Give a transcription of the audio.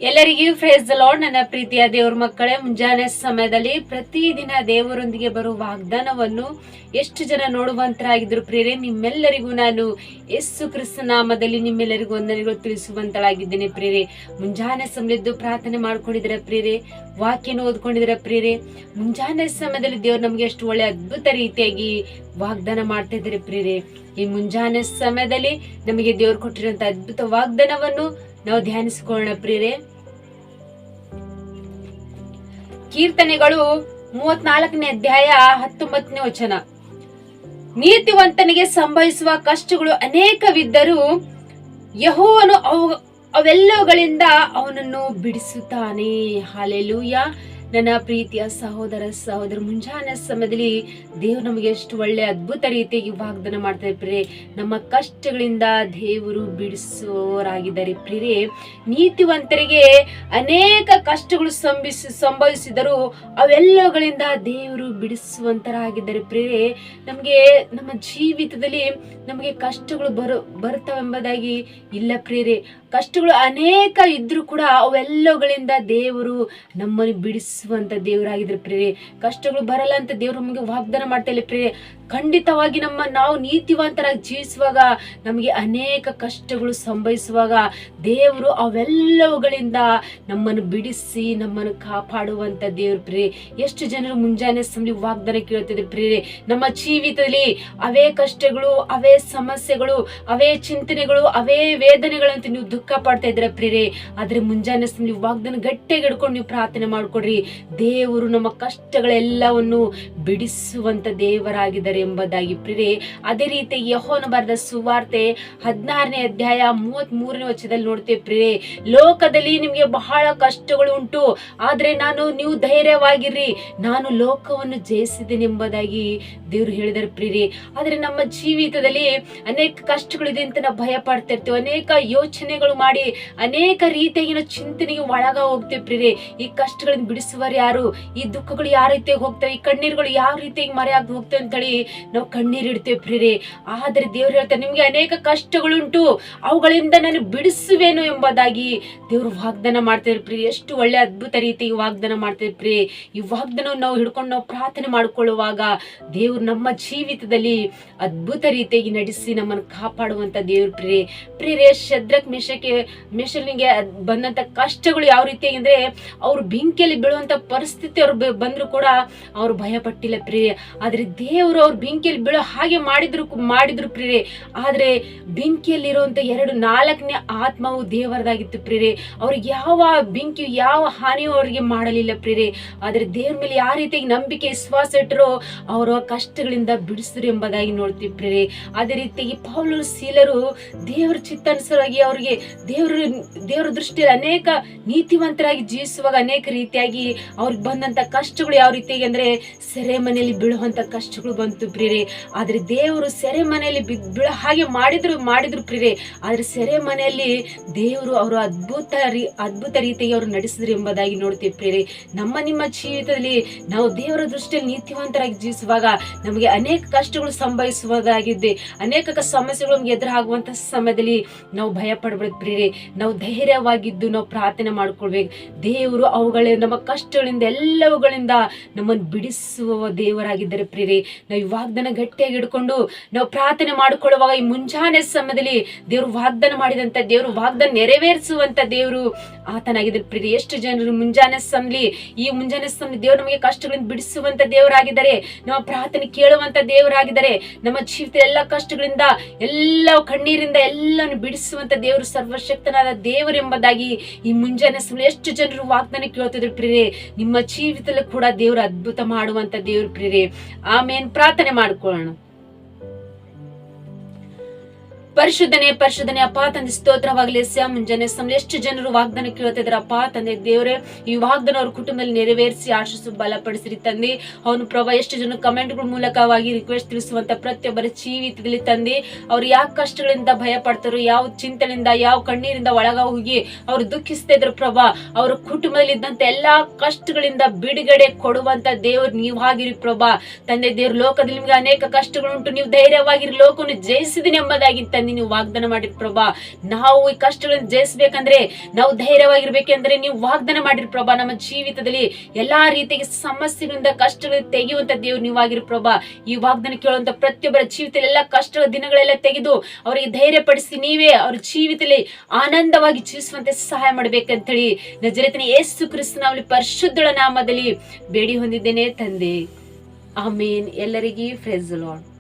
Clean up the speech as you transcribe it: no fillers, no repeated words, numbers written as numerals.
ಎಲ್ಲರಿಗೂ praise the lord. ನನ್ನ ಪ್ರೀತಿಯ ದೇವ್ರ ಮಕ್ಕಳೇ, ಮುಂಜಾನೆ ಸಮಯದಲ್ಲಿ ಪ್ರತಿದಿನ ದೇವರೊಂದಿಗೆ ಬರುವ ವಾಗ್ದಾನವನ್ನು ಎಷ್ಟು ಜನ ನೋಡುವಂತರಾಗಿದ್ರು ಪ್ರಿಯರೇ, ನಿಮ್ಮೆಲ್ಲರಿಗೂ ನಾನು ಯೇಸು ಕ್ರಿಸ್ತ ನಾಮದಲ್ಲಿ ನಿಮ್ಮೆಲ್ಲರಿಗೂ ವಂದನೆಗಳು ತಿಳಿಸುವಂತಳಾಗಿದ್ದೇನೆ ಪ್ರಿಯರೇ. ಮುಂಜಾನೆ ಸಮಯದ್ದು ಪ್ರಾರ್ಥನೆ ಮಾಡ್ಕೊಂಡಿದ್ರೆ ಪ್ರಿಯರೇ, ವಾಕ್ಯನ ಓದ್ಕೊಂಡಿದ್ರೆ ಪ್ರಿಯರೇ, ಮುಂಜಾನೆ ಸಮಯದಲ್ಲಿ ದೇವ್ರು ನಮ್ಗೆ ಎಷ್ಟು ಒಳ್ಳೆ ಅದ್ಭುತ ರೀತಿಯಾಗಿ ವಾಗ್ದಾನ ಮಾಡ್ತಾ ಇದ್ದಾರೆ ಪ್ರಿಯರೇ. ಈ ಮುಂಜಾನೆ ಸಮಯದಲ್ಲಿ ನಮಗೆ ದೇವ್ರು ಕೊಟ್ಟಿರುವಂತ ಅದ್ಭುತ ವಾಗ್ದಾನವನ್ನು ನಾವು ಧ್ಯಾನಿಸಿಕೊಳ್ಳೋಣ ಪ್ರಿಯರೇ. ಕೀರ್ತನೆಗಳು 34ನೇ ಅಧ್ಯಾಯ 19ನೇ ವಚನ. ನೀತಿವಂತನಿಗೆ ಸಂಭವಿಸುವ ಕಷ್ಟಗಳು ಅನೇಕವಿದ್ದರೂ ಯೆಹೋವನು ಅವೆಲ್ಲವುಗಳಿಂದ ಅವನನ್ನು ಬಿಡಿಸುತ್ತಾನೆ. ಹಲ್ಲೆಲೂಯಾ. ನನ್ನ ಪ್ರೀತಿಯ ಸಹೋದರ ಮುಂಜಾನೆ ಸಮಯದಲ್ಲಿ ದೇವರು ನಮಗೆ ಎಷ್ಟು ಒಳ್ಳೆ ಅದ್ಭುತ ರೀತಿಯಾಗಿ ವಾಗ್ದಾನ ಮಾಡ್ತಾರೆ ಪ್ರಿಯರೇ. ನಮ್ಮ ಕಷ್ಟಗಳಿಂದ ದೇವರು ಬಿಡಿಸುವವರಾಗಿದ್ದಾರೆ ಪ್ರಿಯರೇ. ನೀತಿವಂತರಿಗೆ ಅನೇಕ ಕಷ್ಟಗಳು ಸಂಭವಿಸಿದರೂ ಅವೆಲ್ಲಗಳಿಂದ ದೇವರು ಬಿಡಿಸುವಂತರಾಗಿದ್ದಾರೆ ಪ್ರಿಯರೇ. ನಮಗೆ ನಮ್ಮ ಜೀವಿತದಲ್ಲಿ ನಮಗೆ ಕಷ್ಟಗಳು ಬರುತ್ತವೆಂಬುದಾಗಿ ಇಲ್ಲ ಪ್ರಿಯರೇ. ಕಷ್ಟಗಳು ಅನೇಕ ಇದ್ರೂ ಕೂಡ ಅವೆಲ್ಲಗಳಿಂದ ದೇವರು ನಮ್ಮನ್ನು ಬಿಡಿಸುವಂತ ದೇವರಾಗಿದ್ರೆ ಪ್ರಿಯರೇ. ಕಷ್ಟಗಳು ಬರಲ್ಲ ಅಂತ ದೇವರು ನಮಗೆ ವಾಗ್ದಾನ ಮಾಡ್ತಾ ಇಲ್ಲ ಪ್ರಿಯರೇ. ಖಂಡಿತವಾಗಿ ನಾವು ನೀತಿವಂತರಾಗಿ ಜೀವಿಸುವಾಗ ನಮಗೆ ಅನೇಕ ಕಷ್ಟಗಳು ಸಂಭವಿಸುವಾಗ ದೇವರು ಅವೆಲ್ಲವುಗಳಿಂದ ನಮ್ಮನ್ನು ಬಿಡಿಸಿ ನಮ್ಮನ್ನು ಕಾಪಾಡುವಂತ ದೇವ್ರು ಪ್ರಿಯರೇ. ಎಷ್ಟು ಜನರು ಮುಂಜಾನೆ ಸಮಯ ವಾಗ್ದಾನ ಕೇಳ್ತಿದ್ರು ಪ್ರಿಯರೇ. ನಮ್ಮ ಜೀವಿತದಲ್ಲಿ ಅವೇ ಕಷ್ಟಗಳು, ಅವೇ ಸಮಸ್ಯೆಗಳು, ಅವೇ ಚಿಂತನೆಗಳು, ಅವೇ ವೇದನೆಗಳಂತ ನೀವು ದುಃಖ ಪಡ್ತಾ ಇದ್ರ ಪ್ರಿಯರೇ. ಆದ್ರೆ ಮುಂಜಾನೆ ಸಮಯ ವಾಗ್ದಾನ ಗಟ್ಟಿಯಾಗಿ ಹಿಡ್ಕೊಂಡು ನೀವು ಪ್ರಾರ್ಥನೆ ಮಾಡ್ಕೊಡ್ರಿ. ದೇವರು ನಮ್ಮ ಕಷ್ಟಗಳೆಲ್ಲವನ್ನು ಬಿಡಿಸುವಂತ ದೇವರಾಗಿದ್ದಾರೆ ಎಂಬುದಾಗಿ ಪ್ರಿಯರೇ. ಅದೇ ರೀತಿ ಯೆಹೋವನು ಬರೆದ ಸುವಾರ್ತೆ 16ನೇ ಅಧ್ಯಾಯ 33ನೇ ವಚನದಲ್ಲಿ ನೋಡ್ತೇವೆ ಪ್ರಿಯರೇ. ಲೋಕದಲ್ಲಿ ನಿಮಗೆ ಬಹಳ ಕಷ್ಟಗಳು ಉಂಟು, ಆದ್ರೆ ನೀವು ಧೈರ್ಯವಾಗಿರ್ರಿ, ನಾನು ಲೋಕವನ್ನು ಜಯಿಸಿದ್ದೇನೆ ಎಂಬುದಾಗಿ ದೇವರು ಹೇಳಿದಾರೆ ಪ್ರಿಯರೇ. ಆದ್ರೆ ನಮ್ಮ ಜೀವಿತದಲ್ಲಿ ಅನೇಕ ಕಷ್ಟಗಳಿದೆ ಅಂತ ನಾವು ಭಯ ಪಡ್ತಾ ಇರ್ತೇವೆ. ಅನೇಕ ಯೋಚನೆಗಳು ಮಾಡಿ ಅನೇಕ ರೀತಿಯಾಗಿ ನಾವು ಚಿಂತನೆಗೆ ಒಳಗ ಹೋಗ್ತೇವೆ ಪ್ರಿಯರೇ. ಈ ಕಷ್ಟಗಳನ್ನು ಬಿಡಿಸುವರು ಯಾರು? ಈ ದುಃಖಗಳು ಯಾವ ರೀತಿಯಾಗಿ ಹೋಗ್ತವೆ? ಈ ಕಣ್ಣೀರುಗಳು ಯಾವ ರೀತಿಯಾಗಿ ಮರೆಯಾಗಿ ಹೋಗ್ತವೆ ಅಂತೇಳಿ ನಾವು ಕಣ್ಣೀರಿಡ್ತೇವೆ ಪ್ರಿಯರೇ. ಆದ್ರೆ ದೇವ್ರು ಹೇಳ್ತಾರೆ, ನಿಮ್ಗೆ ಅನೇಕ ಕಷ್ಟಗಳುಂಟು, ಅವುಗಳಿಂದ ನಾನು ಬಿಡಿಸುವೇನು ಎಂಬುದಾಗಿ ದೇವ್ರು ವಾಗ್ದಾನ ಮಾಡ್ತಾರೆ ಪ್ರಿಯರೇ. ಎಷ್ಟು ಒಳ್ಳೆ ಅದ್ಭುತ ರೀತಿಯಾಗಿ ವಾಗ್ದಾನ ಮಾಡ್ತಾರೆ ಪ್ರಿಯರೇ. ಈ ವಾಗ್ದಾನವನ್ನು ನಾವು ಹಿಡ್ಕೊಂಡು ನಾವು ಪ್ರಾರ್ಥನೆ ಮಾಡಿಕೊಳ್ಳುವಾಗ ದೇವ್ರು ನಮ್ಮ ಜೀವಿತದಲ್ಲಿ ಅದ್ಭುತ ರೀತಿಯಾಗಿ ನಡೆಸಿ ನಮ್ಮನ್ನು ಕಾಪಾಡುವಂತ ದೇವ್ರು ಪ್ರಿಯರೇ. ಶದ್ರಕ್ ಮೇಷನಿಗೆ ಬಂದಂತ ಕಷ್ಟಗಳು ಯಾವ ರೀತಿಯಾಗಿ ಅಂದ್ರೆ, ಅವ್ರು ಬೆಂಕಿಯಲ್ಲಿ ಬೀಳುವಂತ ಪರಿಸ್ಥಿತಿ ಅವ್ರು ಬಂದ್ರು ಕೂಡ ಅವ್ರು ಭಯ ಪಟ್ಟಿಲ್ಲ ಪ್ರಿಯರೇ. ಆದ್ರೆ ದೇವರು ಅವ್ರು ಬೆಂಕಿಯಲ್ಲಿ ಬೀಳೋ ಹಾಗೆ ಮಾಡಿದ್ರು ಪ್ರಿಯರೇ. ಆದ್ರೆ ಬೆಂಕಿಯಲ್ಲಿರುವಂತ 4ನೇ ಆತ್ಮವು ದೇವರದಾಗಿತ್ತು ಪ್ರಿಯರೇ. ಅವ್ರಿಗೆ ಯಾವ ಬೆಂಕಿ ಯಾವ ಹಾನಿಯೂ ಅವ್ರಿಗೆ ಮಾಡಲಿಲ್ಲ ಪ್ರಿಯರೇ. ಆದ್ರೆ ದೇವ್ರ ಮೇಲೆ ಯಾವ ರೀತಿಯಾಗಿ ನಂಬಿಕೆ ವಿಶ್ವಾಸ ಇಟ್ಟರೋ ಅವರು ಕಷ್ಟಗಳಿಂದ ಬಿಡಿಸಿದ್ರು ಎಂಬುದಾಗಿ ನೋಡ್ತೀವಿ ಪ್ರಿಯರೇ. ಅದೇ ರೀತಿಯಾಗಿ ಪೌಲರು ಸೀಲರು ದೇವರ ಚಿತ್ತಾನುಸಾರವಾಗಿ ಅವ್ರಿಗೆ ದೇವರ ದೃಷ್ಟಿಯಲ್ಲಿ ಅನೇಕ ನೀತಿವಂತರಾಗಿ ಜೀವಿಸುವಾಗ ಅನೇಕ ರೀತಿಯಾಗಿ ಅವ್ರಿಗೆ ಬಂದಂತ ಕಷ್ಟಗಳು ಯಾವ ರೀತಿಯಾಗಿ ಅಂದ್ರೆ ಸೆರೆ ಮನೆಯಲ್ಲಿ ಬೀಳುವಂತ ಕಷ್ಟಗಳು ಬಂತು ಪ್ರಿಯರೇ. ಆದ್ರೆ ದೇವರು ಸೆರೆ ಮನೆಯಲ್ಲಿ ಬೀಳೋ ಹಾಗೆ ಮಾಡಿದ್ರು ಪ್ರಿಯರೇ. ಆದ್ರೆ ಸೆರೆ ಮನೆಯಲ್ಲಿ ದೇವರು ಅವರು ಅದ್ಭುತ ರೀತಿಯಾಗಿ ಅವರು ನಡೆಸಿದ್ರು ಎಂಬುದಾಗಿ ನೋಡ್ತೀವಿ ಪ್ರಿಯರೇ. ನಿಮ್ಮ ಜೀವಿತದಲ್ಲಿ ನಾವು ದೇವರ ದೃಷ್ಟಿಯಲ್ಲಿ ನೀತಿವಂತರಾಗಿ ಜೀವಿಸುವಾಗ ನಮಗೆ ಅನೇಕ ಕಷ್ಟಗಳು ಸಂಭವಿಸುವುದಾಗಿದೆ. ಅನೇಕ ಸಮಸ್ಯೆಗಳು ನಮ್ಗೆ ಎದುರಾಗುವಂತ ಸಮಯದಲ್ಲಿ ನಾವು ಭಯ ಪಡಬೇಡ ಪ್ರಿಯರೇ. ನಾವು ಧೈರ್ಯವಾಗಿದ್ದು ನಾವು ಪ್ರಾರ್ಥನೆ ಮಾಡ್ಕೊಳ್ಬೇಕು. ದೇವರು ನಮ್ಮ ಕಷ್ಟಗಳಿಂದ ಎಲ್ಲವುಗಳಿಂದ ನಮ್ಮನ್ನು ಬಿಡಿಸುವ ದೇವರಾಗಿದ್ದಾರೆ ಪ್ರಿಯರೇ. ನಾವು ಈ ವಾಗ್ದಾನ ಗಟ್ಟಿಯಾಗಿ ಹಿಡ್ಕೊಂಡು ನಾವು ಪ್ರಾರ್ಥನೆ ಮಾಡಿಕೊಳ್ಳುವಾಗ ಈ ಮುಂಜಾನೆ ಸಮಯದಲ್ಲಿ ದೇವರು ವಾಗ್ದಾನ ಮಾಡಿದಂತ ದೇವರು ವಾಗ್ದಾನ ನೆರವೇರಿಸುವಂತ ದೇವರು ಆತನಾಗಿದ್ದಾರೆ ಪ್ರಿಯರೇ. ಎಷ್ಟು ಜನರು ಮುಂಜಾನೆ ಸಮಯ ದೇವರು ನಮಗೆ ಕಷ್ಟಗಳಿಂದ ಬಿಡಿಸುವಂತ ದೇವರಾಗಿದ್ದಾರೆ. ನಮ್ಮ ಪ್ರಾರ್ಥನೆ ಕೇಳುವಂತ ದೇವರಾಗಿದ್ದಾರೆ. ನಮ್ಮ ಜೀವಿತ ಎಲ್ಲ ಕಷ್ಟಗಳಿಂದ ಎಲ್ಲ ಕಣ್ಣೀರಿಂದ ಎಲ್ಲವನ್ನು ಬಿಡಿಸುವಂತ ದೇವರು ಸರ್ವಶಕ್ತನಾದ ದೇವರು ಎಂಬುದಾಗಿ ಈ ಮುಂಜಾನೆ ಸಮಯ ಎಷ್ಟು ಜನರು ವಾಗ್ದಾನ ಕೇಳ್ತಿದ್ರು ಪ್ರಿಯರೇ. ನಿಮ್ಮ ಜೀವಿತದಲ್ಲಿ ಕೂಡ ದೇವರು ಅದ್ಭುತ ಮಾಡುವಂತ ದೇವರು ಪ್ರಿಯರೇ. ಆಮೇನ್. ಪ್ರಾರ್ಥನೆ ಮಾಡ್ಕೊಳ್ಳೋಣ. ಪರಿಶುದ್ಧನೇ ಅಪ್ಪ ತಂದೆ ಸ್ತೋತ್ರವಾಗಲಿ. ಮುಂಜಾನೆ ಸಮಯ ಎಷ್ಟು ಜನರು ವಾಗ್ದಾನ ಕೇಳ್ತಾ ಇದಾರಪ್ಪ ತಂದೆ ದೇವರೇ, ಈ ವಾಗ್ದಾನ ಅವ್ರ ಕುಟುಂಬದಲ್ಲಿ ನೆರವೇರಿಸಿ ಆಶಿಸು ಬಲಪಡಿಸಿರಿ ತಂದೆ. ಅವನು ಪ್ರಭಾ ಎಷ್ಟು ಜನ ಕಮೆಂಟ್ಗಳ ಮೂಲಕವಾಗಿ ರಿಕ್ವೆಸ್ಟ್ ತಿಳಿಸುವಂತ ಪ್ರತಿಯೊಬ್ಬರ ಜೀವಿತದಲ್ಲಿ ತಂದೆ ಅವ್ರು ಯಾವ ಕಷ್ಟಗಳಿಂದ ಭಯ ಪಡ್ತಾರೋ, ಯಾವ ಚಿಂತನೆಯಿಂದ ಯಾವ ಕಣ್ಣೀರಿಂದ ಒಳಗ ಹೋಗಿ ಅವ್ರು ದುಃಖಿಸ್ತಾ ಇದ್ರು ಪ್ರಭಾ, ಅವ್ರ ಕುಟುಂಬದಲ್ಲಿ ಇದ್ದಂತ ಎಲ್ಲಾ ಕಷ್ಟಗಳಿಂದ ಬಿಡುಗಡೆ ಕೊಡುವಂತ ದೇವ್ರು ನೀವಾಗಿರಿ ಪ್ರಭಾ ತಂದೆ ದೇವ್ರ. ಲೋಕದಲ್ಲಿ ನಿಮ್ಗೆ ಅನೇಕ ಕಷ್ಟಗಳುಂಟು, ನೀವು ಧೈರ್ಯವಾಗಿರಿ, ಲೋಕವನ್ನು ಜಯಿಸಿದಿನಿ ಎಂಬುದಾಗಿ ತಂದೆ ಕಷ್ಟಗಳಿಂದ ನೀವು ವಾಗ್ದಾನ ಮಾಡಿರಿ ಪ್ರಭಾ. ನಾವು ಈ ಕಷ್ಟಗಳನ್ನು ಜಯಿಸ್ಬೇಕಂದ್ರೆ, ನಾವು ಧೈರ್ಯವಾಗಿರ್ಬೇಕಂದ್ರೆ ನೀವು ವಾಗ್ದಾನ ಮಾಡಿರಿ ಪ್ರಭಾ. ನಮ್ಮ ಜೀವಿತದಲ್ಲಿ ಎಲ್ಲಾ ರೀತಿಯ ಸಮಸ್ಯೆಗಳಿಂದ ಕಷ್ಟಗಳನ್ನು ತೆಗೆಯುವಂತ ದೇವ್ರು ನೀವಾಗಿರಿ ಪ್ರಭಾ. ಈ ವಾಗ್ದಾನ ಕೇಳುವಂತ ಪ್ರತಿಯೊಬ್ಬರ ಜೀವಿತದಲ್ಲಿ ಎಲ್ಲಾ ಕಷ್ಟಗಳ ದಿನಗಳೆಲ್ಲ ತೆಗೆದು ಅವರಿಗೆ ಧೈರ್ಯ ಪಡಿಸಿ ನೀವೇ ಅವ್ರ ಜೀವಿತದಲ್ಲಿ ಆನಂದವಾಗಿ ಜೀವಿಸುವಂತೆ ಸಹಾಯ ಮಾಡ್ಬೇಕಂತ ಹೇಳಿ ನಜರೇತಿನ ಯೇಸು ಕ್ರಿಸ್ತನ ಪರಿಶುದ್ಧಳ ನಾಮದಲ್ಲಿ ಬೇಡಿ ಹೊಂದಿದ್ದೇನೆ ತಂದೆ. ಆಮೇನ್. ಎಲ್ಲರಿಗೂ ಪ್ರೈಸ್ ದಿ ಲಾರ್ಡ್.